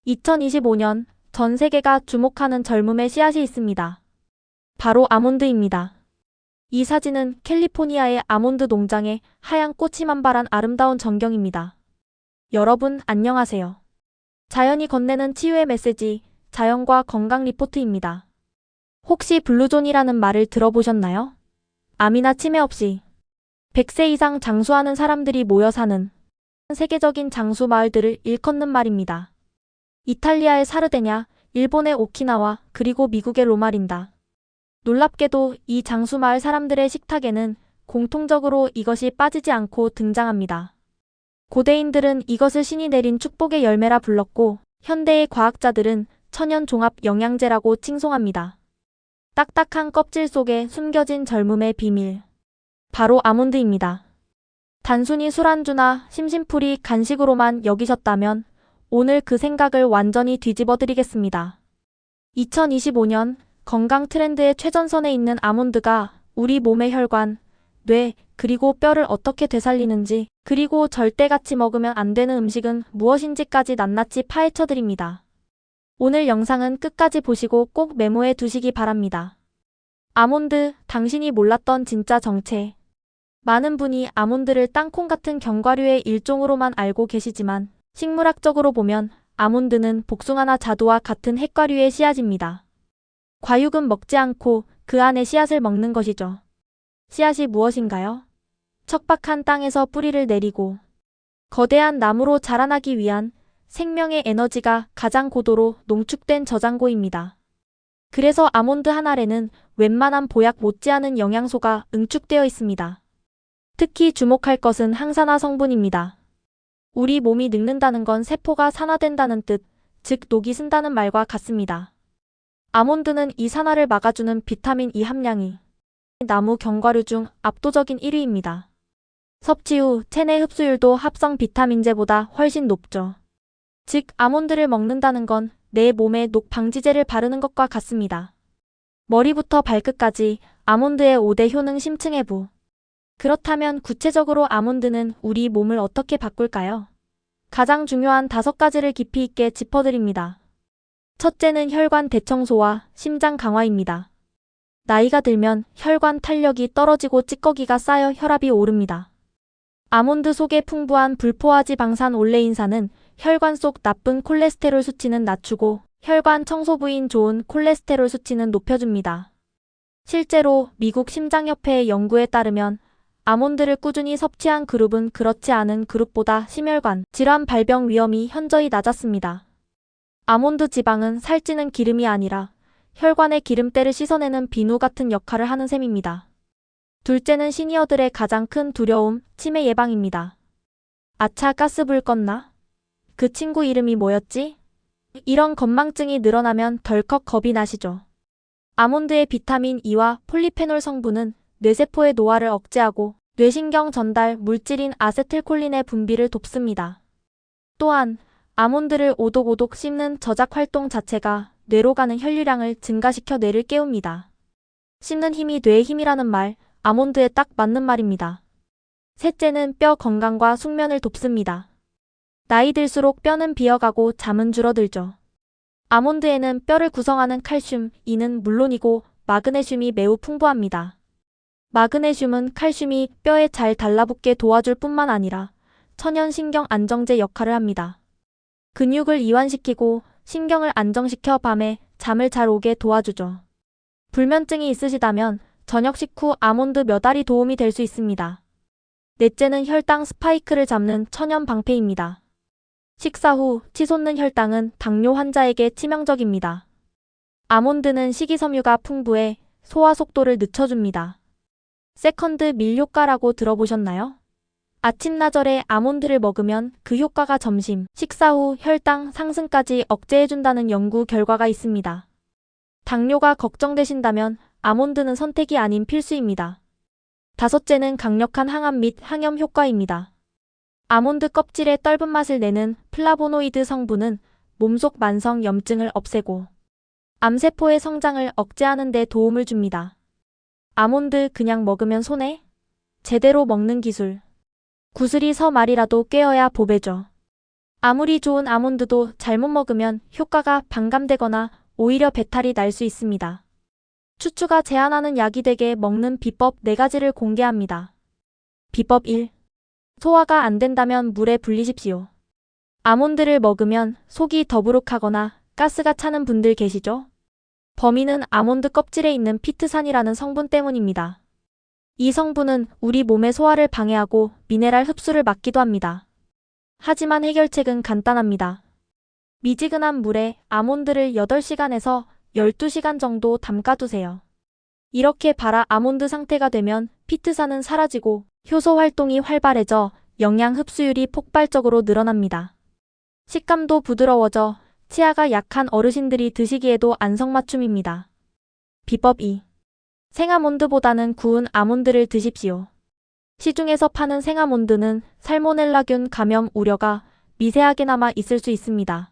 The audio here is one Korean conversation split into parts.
2025년 전 세계가 주목하는 젊음의 씨앗이 있습니다. 바로 아몬드입니다. 이 사진은 캘리포니아의 아몬드 농장의 하얀 꽃이 만발한 아름다운 전경입니다. 여러분 안녕하세요. 자연이 건네는 치유의 메시지, 자연과 건강 리포트입니다. 혹시 블루존이라는 말을 들어보셨나요? 암이나 치매 없이 100세 이상 장수하는 사람들이 모여 사는 세계적인 장수 마을들을 일컫는 말입니다. 이탈리아의 사르데냐, 일본의 오키나와, 그리고 미국의 로마린다. 놀랍게도 이 장수 마을 사람들의 식탁에는 공통적으로 이것이 빠지지 않고 등장합니다. 고대인들은 이것을 신이 내린 축복의 열매라 불렀고, 현대의 과학자들은 천연 종합 영양제라고 칭송합니다. 딱딱한 껍질 속에 숨겨진 젊음의 비밀. 바로 아몬드입니다. 단순히 술안주나 심심풀이 간식으로만 여기셨다면 오늘 그 생각을 완전히 뒤집어 드리겠습니다. 2025년 건강 트렌드의 최전선에 있는 아몬드가 우리 몸의 혈관, 뇌, 그리고 뼈를 어떻게 되살리는지, 그리고 절대같이 먹으면 안 되는 음식은 무엇인지까지 낱낱이 파헤쳐 드립니다. 오늘 영상은 끝까지 보시고 꼭 메모해 두시기 바랍니다. 아몬드, 당신이 몰랐던 진짜 정체. 많은 분이 아몬드를 땅콩 같은 견과류의 일종으로만 알고 계시지만 식물학적으로 보면 아몬드는 복숭아나 자두와 같은 핵과류의 씨앗입니다. 과육은 먹지 않고 그 안에 씨앗을 먹는 것이죠. 씨앗이 무엇인가요? 척박한 땅에서 뿌리를 내리고 거대한 나무로 자라나기 위한 생명의 에너지가 가장 고도로 농축된 저장고입니다. 그래서 아몬드 한 알에는 웬만한 보약 못지않은 영양소가 응축되어 있습니다. 특히 주목할 것은 항산화 성분입니다. 우리 몸이 늙는다는 건 세포가 산화된다는 뜻, 즉 녹이 쓴다는 말과 같습니다. 아몬드는 이 산화를 막아주는 비타민 E 함량이 나무 견과류 중 압도적인 1위입니다. 섭취 후 체내 흡수율도 합성 비타민제보다 훨씬 높죠. 즉 아몬드를 먹는다는 건 내 몸에 녹 방지제를 바르는 것과 같습니다. 머리부터 발끝까지 아몬드의 5대 효능 심층해부. 그렇다면 구체적으로 아몬드는 우리 몸을 어떻게 바꿀까요? 가장 중요한 5가지를 깊이 있게 짚어드립니다. 첫째는 혈관 대청소와 심장 강화입니다. 나이가 들면 혈관 탄력이 떨어지고 찌꺼기가 쌓여 혈압이 오릅니다. 아몬드 속에 풍부한 불포화지 방산 올레인산은 혈관 속 나쁜 콜레스테롤 수치는 낮추고 혈관 청소 부인 좋은 콜레스테롤 수치는 높여줍니다. 실제로 미국 심장협회의 연구에 따르면 아몬드를 꾸준히 섭취한 그룹은 그렇지 않은 그룹보다 심혈관 질환 발병 위험이 현저히 낮았습니다. 아몬드 지방은 살찌는 기름이 아니라 혈관의 기름때를 씻어내는 비누 같은 역할을 하는 셈입니다. 둘째는 시니어들의 가장 큰 두려움, 치매 예방입니다. 아차, 가스불 껐나? 그 친구 이름이 뭐였지? 이런 건망증이 늘어나면 덜컥 겁이 나시죠. 아몬드의 비타민 E와 폴리페놀 성분은 뇌세포의 노화를 억제하고 뇌신경 전달 물질인 아세틸콜린의 분비를 돕습니다. 또한 아몬드를 오독오독 씹는 저작 활동 자체가 뇌로 가는 혈류량을 증가시켜 뇌를 깨웁니다. 씹는 힘이 뇌의 힘이라는 말, 아몬드에 딱 맞는 말입니다. 셋째는 뼈 건강과 숙면을 돕습니다. 나이 들수록 뼈는 비어가고 잠은 줄어들죠. 아몬드에는 뼈를 구성하는 칼슘, E는 물론이고 마그네슘이 매우 풍부합니다. 마그네슘은 칼슘이 뼈에 잘 달라붙게 도와줄 뿐만 아니라 천연 신경 안정제 역할을 합니다. 근육을 이완시키고 신경을 안정시켜 밤에 잠을 잘 오게 도와주죠. 불면증이 있으시다면 저녁 식후 아몬드 몇 알이 도움이 될 수 있습니다. 넷째는 혈당 스파이크를 잡는 천연 방패입니다. 식사 후 치솟는 혈당은 당뇨 환자에게 치명적입니다. 아몬드는 식이섬유가 풍부해 소화 속도를 늦춰줍니다. 세컨드 밀 효과라고 들어보셨나요? 아침나절에 아몬드를 먹으면 그 효과가 점심, 식사 후 혈당 상승까지 억제해준다는 연구 결과가 있습니다. 당뇨가 걱정되신다면 아몬드는 선택이 아닌 필수입니다. 다섯째는 강력한 항암 및 항염 효과입니다. 아몬드 껍질의 떫은 맛을 내는 플라보노이드 성분은 몸속 만성 염증을 없애고 암세포의 성장을 억제하는 데 도움을 줍니다. 아몬드 그냥 먹으면 손해? 제대로 먹는 기술. 구슬이 서 말이라도 꿰어야 보배죠. 아무리 좋은 아몬드도 잘못 먹으면 효과가 반감되거나 오히려 배탈이 날 수 있습니다. 추추가 제안하는 약이 되게 먹는 비법 4가지를 공개합니다. 비법 1. 소화가 안 된다면 물에 불리십시오. 아몬드를 먹으면 속이 더부룩하거나 가스가 차는 분들 계시죠? 범인은 아몬드 껍질에 있는 피트산이라는 성분 때문입니다. 이 성분은 우리 몸의 소화를 방해하고 미네랄 흡수를 막기도 합니다. 하지만 해결책은 간단합니다. 미지근한 물에 아몬드를 8시간에서 12시간 정도 담가두세요. 이렇게 발화 아몬드 상태가 되면 피트산은 사라지고 효소 활동이 활발해져 영양 흡수율이 폭발적으로 늘어납니다. 식감도 부드러워져 치아가 약한 어르신들이 드시기에도 안성맞춤입니다. 비법 2. 생아몬드보다는 구운 아몬드를 드십시오. 시중에서 파는 생아몬드는 살모넬라균 감염 우려가 미세하게나마 있을 수 있습니다.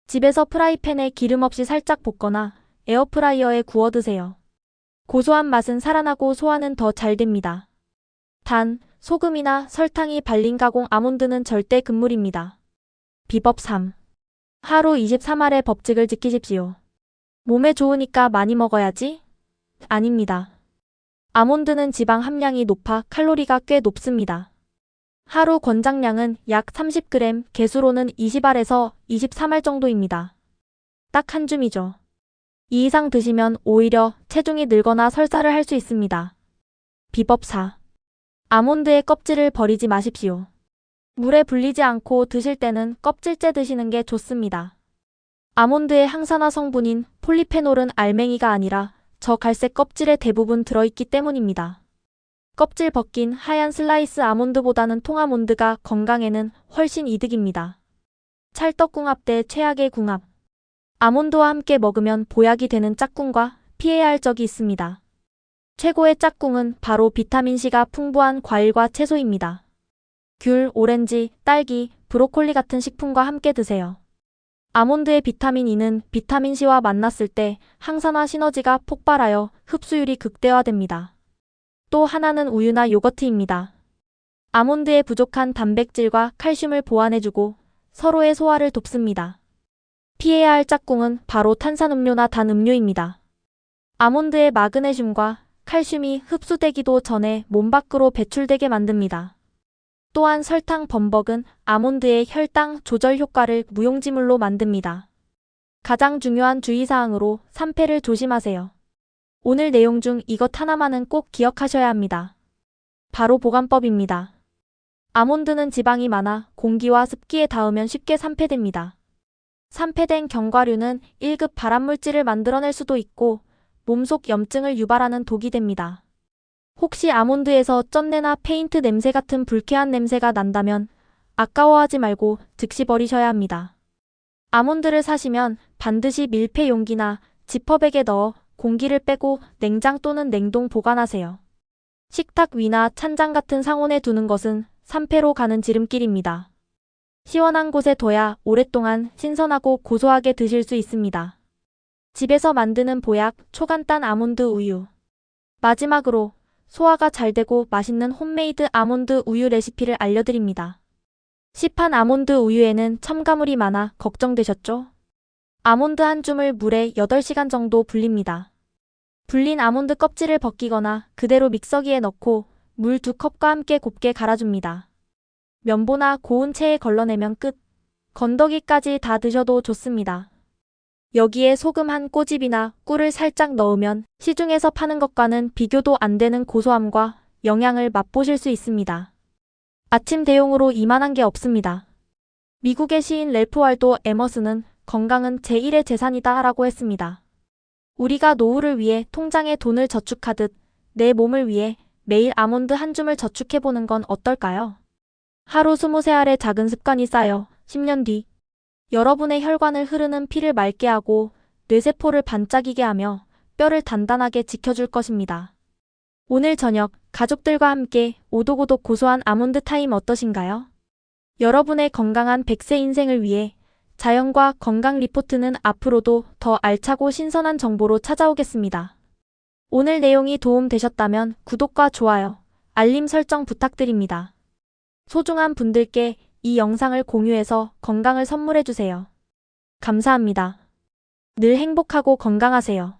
집에서 프라이팬에 기름 없이 살짝 볶거나 에어프라이어에 구워 드세요. 고소한 맛은 살아나고 소화는 더 잘 됩니다. 단, 소금이나 설탕이 발린 가공 아몬드는 절대 금물입니다. 비법 3. 하루 23알의 법칙을 지키십시오. 몸에 좋으니까 많이 먹어야지? 아닙니다. 아몬드는 지방 함량이 높아 칼로리가 꽤 높습니다. 하루 권장량은 약 30g, 개수로는 20알에서 23알 정도입니다. 딱 한 줌이죠. 이 이상 드시면 오히려 체중이 늘거나 설사를 할 수 있습니다. 비법 4. 아몬드의 껍질을 버리지 마십시오. 물에 불리지 않고 드실 때는 껍질째 드시는 게 좋습니다. 아몬드의 항산화 성분인 폴리페놀은 알맹이가 아니라 저 갈색 껍질에 대부분 들어있기 때문입니다. 껍질 벗긴 하얀 슬라이스 아몬드보다는 통아몬드가 건강에는 훨씬 이득입니다. 찰떡궁합 대 최악의 궁합. 아몬드와 함께 먹으면 보약이 되는 짝꿍과 피해야 할 적이 있습니다. 최고의 짝꿍은 바로 비타민C가 풍부한 과일과 채소입니다. 귤, 오렌지, 딸기, 브로콜리 같은 식품과 함께 드세요. 아몬드의 비타민 E는 비타민C와 만났을 때 항산화 시너지가 폭발하여 흡수율이 극대화됩니다. 또 하나는 우유나 요거트입니다. 아몬드의 부족한 단백질과 칼슘을 보완해주고 서로의 소화를 돕습니다. 피해야 할 짝꿍은 바로 탄산음료나 단 음료입니다. 아몬드의 마그네슘과 칼슘이 흡수되기도 전에 몸 밖으로 배출되게 만듭니다. 또한 설탕 범벅은 아몬드의 혈당 조절 효과를 무용지물로 만듭니다. 가장 중요한 주의사항으로 산패를 조심하세요. 오늘 내용 중 이것 하나만은 꼭 기억하셔야 합니다. 바로 보관법입니다. 아몬드는 지방이 많아 공기와 습기에 닿으면 쉽게 산패됩니다. 산패된 견과류는 1급 발암물질을 만들어낼 수도 있고 몸속 염증을 유발하는 독이 됩니다. 혹시 아몬드에서 쩐내나 페인트 냄새 같은 불쾌한 냄새가 난다면 아까워하지 말고 즉시 버리셔야 합니다. 아몬드를 사시면 반드시 밀폐 용기나 지퍼백에 넣어 공기를 빼고 냉장 또는 냉동 보관하세요. 식탁 위나 찬장 같은 상온에 두는 것은 산패로 가는 지름길입니다. 시원한 곳에 둬야 오랫동안 신선하고 고소하게 드실 수 있습니다. 집에서 만드는 보약 초간단 아몬드 우유. 마지막으로 소화가 잘 되고 맛있는 홈메이드 아몬드 우유 레시피를 알려드립니다. 시판 아몬드 우유에는 첨가물이 많아 걱정되셨죠? 아몬드 한 줌을 물에 8시간 정도 불립니다. 불린 아몬드 껍질을 벗기거나 그대로 믹서기에 넣고 물 2컵과 함께 곱게 갈아줍니다. 면보나 고운 체에 걸러내면 끝. 건더기까지 다 드셔도 좋습니다. 여기에 소금 한 꼬집이나 꿀을 살짝 넣으면 시중에서 파는 것과는 비교도 안 되는 고소함과 영양을 맛보실 수 있습니다. 아침 대용으로 이만한 게 없습니다. 미국의 시인 랠프 월도 에머슨은 건강은 제1의 재산이다 라고 했습니다. 우리가 노후를 위해 통장에 돈을 저축하듯 내 몸을 위해 매일 아몬드 한 줌을 저축해보는 건 어떨까요? 하루 20알의 작은 습관이 쌓여 10년 뒤 여러분의 혈관을 흐르는 피를 맑게 하고 뇌세포를 반짝이게 하며 뼈를 단단하게 지켜줄 것입니다. 오늘 저녁 가족들과 함께 오독오독 고소한 아몬드 타임 어떠신가요? 여러분의 건강한 100세 인생을 위해 자연과 건강 리포트는 앞으로도 더 알차고 신선한 정보로 찾아오겠습니다. 오늘 내용이 도움되셨다면 구독과 좋아요, 알림 설정 부탁드립니다. 소중한 분들께 이 영상을 공유해서 건강을 선물해주세요. 감사합니다. 늘 행복하고 건강하세요.